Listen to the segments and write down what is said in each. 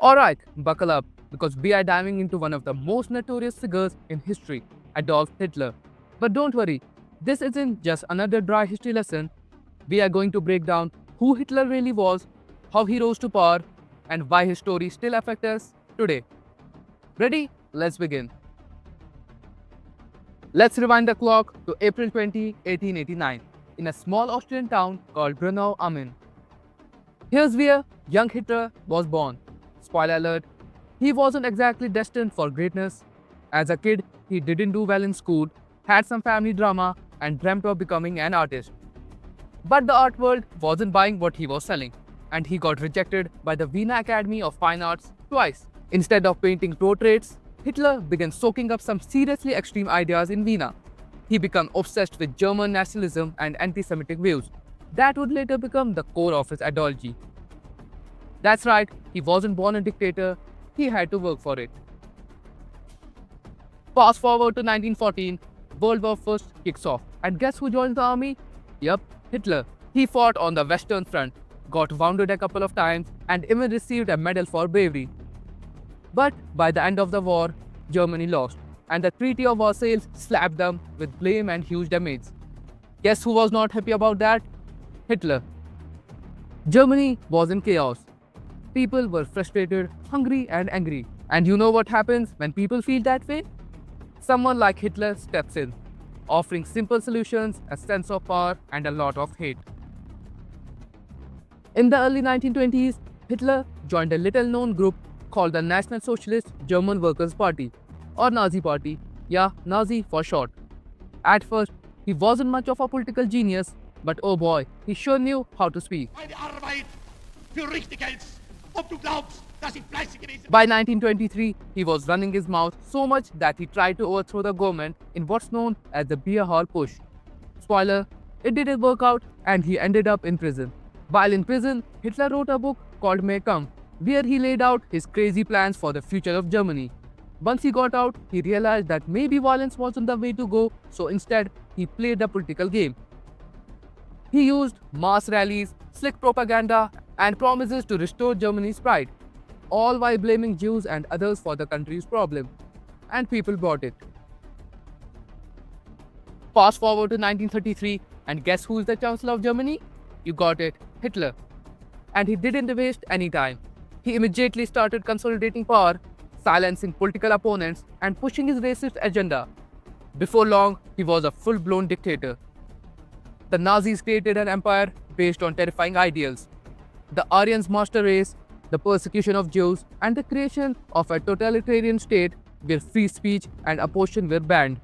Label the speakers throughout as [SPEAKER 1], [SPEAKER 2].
[SPEAKER 1] Alright, buckle up because we are diving into one of the most notorious figures in history, Adolf Hitler. But don't worry, this isn't just another dry history lesson. We are going to break down who Hitler really was, how he rose to power, and why his story still affects us today. Ready? Let's begin. Let's rewind the clock to April 20, 1889, in a small Austrian town called Brno am Inn. Here's where young Hitler was born. Spoiler alert, he wasn't exactly destined for greatness. As a kid, he didn't do well in school, had some family drama, and dreamt of becoming an artist. But the art world wasn't buying what he was selling, and he got rejected by the Vienna Academy of Fine Arts twice. Instead of painting portraits, Hitler began soaking up some seriously extreme ideas in Vienna. He became obsessed with German nationalism and anti-Semitic views. That would later become the core of his ideology. That's right, he wasn't born a dictator, he had to work for it. Fast forward to 1914, World War I kicks off. And guess who joins the army? Yup, Hitler. He fought on the Western Front, got wounded a couple of times, and even received a medal for bravery. But by the end of the war, Germany lost, and the Treaty of Versailles slapped them with blame and huge damage. Guess who was not happy about that? Hitler. Germany was in chaos. People were frustrated, hungry, and angry. And you know what happens when people feel that way? Someone like Hitler steps in, offering simple solutions, a sense of power, and a lot of hate. In the early 1920s, Hitler joined a little-known group called the National Socialist German Workers' Party, or Nazi Party, yeah, Nazi for short. At first, he wasn't much of a political genius, but oh boy, he sure knew how to speak. By 1923, he was running his mouth so much that he tried to overthrow the government in what's known as the beer hall push. Spoiler, it didn't work out and he ended up in prison. While in prison, Hitler wrote a book called Mein Kampf, where he laid out his crazy plans for the future of Germany. Once he got out, he realized that maybe violence wasn't the way to go, so instead, he played the political game. He used mass rallies, slick propaganda, and promises to restore Germany's pride, all while blaming Jews and others for the country's problem. And people bought it. Fast forward to 1933, and guess who is the Chancellor of Germany? You got it, Hitler. And he didn't waste any time. He immediately started consolidating power, silencing political opponents, and pushing his racist agenda. Before long, he was a full-blown dictator. The Nazis created an empire based on terrifying ideals: the Aryan's master race, the persecution of Jews, and the creation of a totalitarian state where free speech and abortion were banned.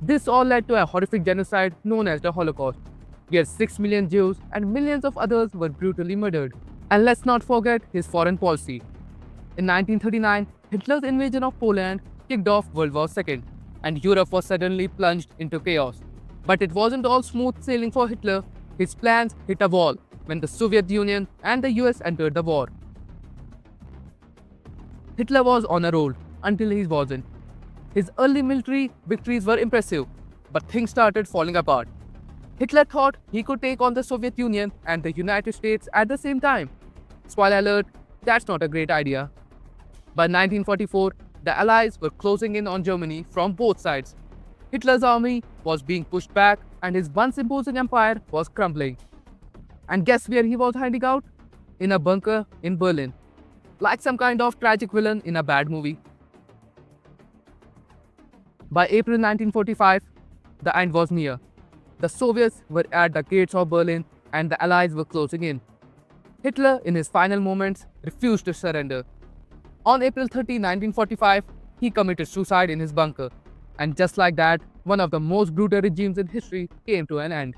[SPEAKER 1] This all led to a horrific genocide known as the Holocaust, where 6 million Jews and millions of others were brutally murdered. And let's not forget his foreign policy. In 1939, Hitler's invasion of Poland kicked off World War II, and Europe was suddenly plunged into chaos. But it wasn't all smooth sailing for Hitler. His plans hit a wall when the Soviet Union and the US entered the war. Hitler was on a roll until he wasn't. His early military victories were impressive, but things started falling apart. Hitler thought he could take on the Soviet Union and the United States at the same time. Spoiler alert, that's not a great idea. By 1944, the Allies were closing in on Germany from both sides. Hitler's army was being pushed back and his once imposing empire was crumbling. And guess where he was hiding out? In a bunker in Berlin. Like some kind of tragic villain in a bad movie. By April 1945, the end was near. The Soviets were at the gates of Berlin and the Allies were closing in. Hitler, in his final moments, refused to surrender. On April 30, 1945, he committed suicide in his bunker. And just like that, one of the most brutal regimes in history came to an end.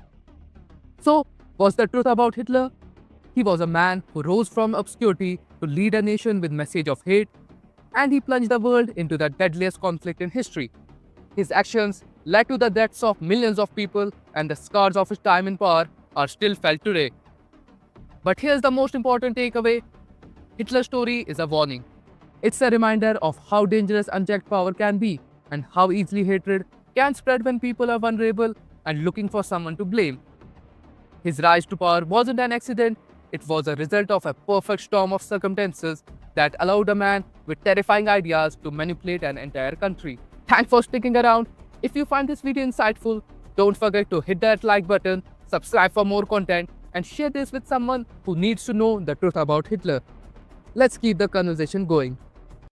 [SPEAKER 1] So, what's the truth about Hitler? He was a man who rose from obscurity to lead a nation with message of hate, and he plunged the world into the deadliest conflict in history. His actions led to the deaths of millions of people, and the scars of his time in power are still felt today. But here's the most important takeaway. Hitler's story is a warning. It's a reminder of how dangerous unchecked power can be, and how easily hatred can spread when people are vulnerable and looking for someone to blame. His rise to power wasn't an accident, it was a result of a perfect storm of circumstances that allowed a man with terrifying ideas to manipulate an entire country. Thanks for sticking around. If you find this video insightful, don't forget to hit that like button, subscribe for more content, and share this with someone who needs to know the truth about Hitler. Let's keep the conversation going.